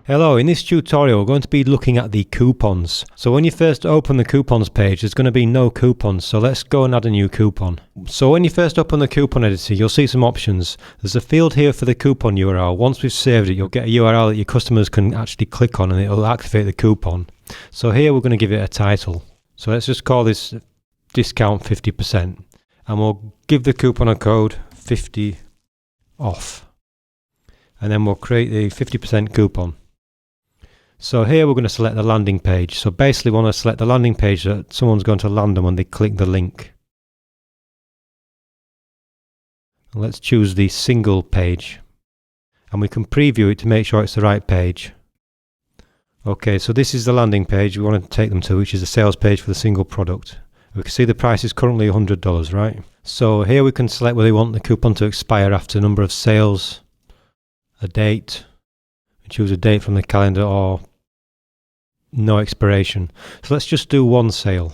Hello, in this tutorial we're going to be looking at the coupons. So when you first open the coupons page, there's going to be no coupons, so let's go and add a new coupon. So when you first open the coupon editor, you'll see some options. There's a field here for the coupon URL. Once we've saved it, you'll get a URL that your customers can actually click on and it'll activate the coupon. So here we're going to give it a title. So let's just call this discount 50%, and we'll give the coupon a code 50 off, and then we'll create the 50% coupon. So here we're going to select the landing page. So basically we want to select the landing page that someone's going to land on when they click the link. And let's choose the single page, and we can preview it to make sure it's the right page. Okay, so this is the landing page we want to take them to, which is the sales page for the single product. We can see the price is currently $100, right? So here we can select whether we want the coupon to expire after a number of sales, a date, choose a date from the calendar, or no expiration. So let's just do one sale,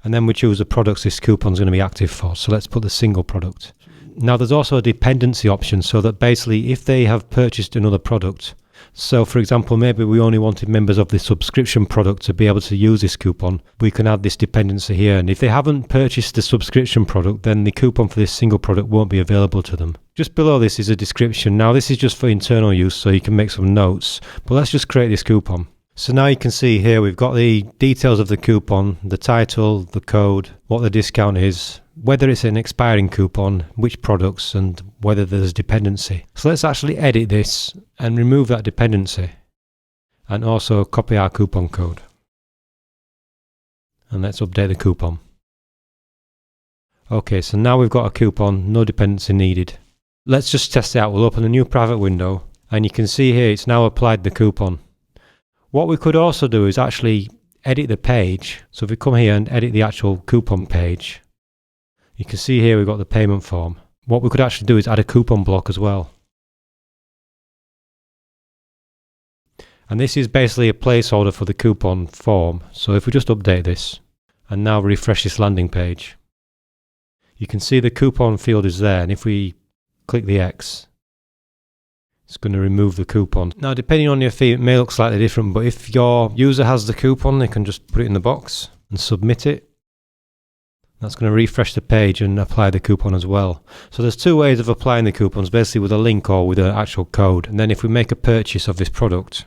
and then we choose the products this coupon is going to be active for. So let's put the single product. Now there's also a dependency option, so that basically if they have purchased another product, so for example maybe we only wanted members of the subscription product to be able to use this coupon, we can add this dependency here, and if they haven't purchased the subscription product, then the coupon for this single product won't be available to them. Just below this is a description. Now this is just for internal use, so you can make some notes, but let's just create this coupon. So now you can see here we've got the details of the coupon, the title, the code, what the discount is, whether it's an expiring coupon, which products, and whether there's dependency. So let's actually edit this and remove that dependency, and also copy our coupon code. And let's update the coupon. Okay, so now we've got a coupon, no dependency needed. Let's just test it out. We'll open a new private window, and you can see here it's now applied the coupon. What we could also do is actually edit the page. So if we come here and edit the actual coupon page, you can see here we've got the payment form. What we could actually do is add a coupon block as well. And this is basically a placeholder for the coupon form. So if we just update this and now refresh this landing page, you can see the coupon field is there, and if we click the X, it's going to remove the coupon. Now depending on your fee it may look slightly different, but if your user has the coupon, they can just put it in the box and submit it. That's going to refresh the page and apply the coupon as well. So there's two ways of applying the coupons, basically with a link or with an actual code. And then if we make a purchase of this product,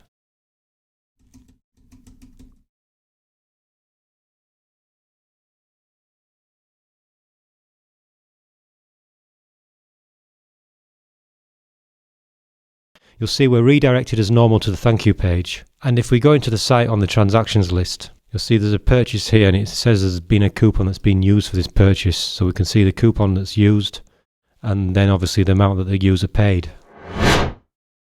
you'll see we're redirected as normal to the thank you page. And if we go into the site on the transactions list, you'll see there's a purchase here, and it says there's been a coupon that's been used for this purchase. So we can see the coupon that's used, and then obviously the amount that the user paid.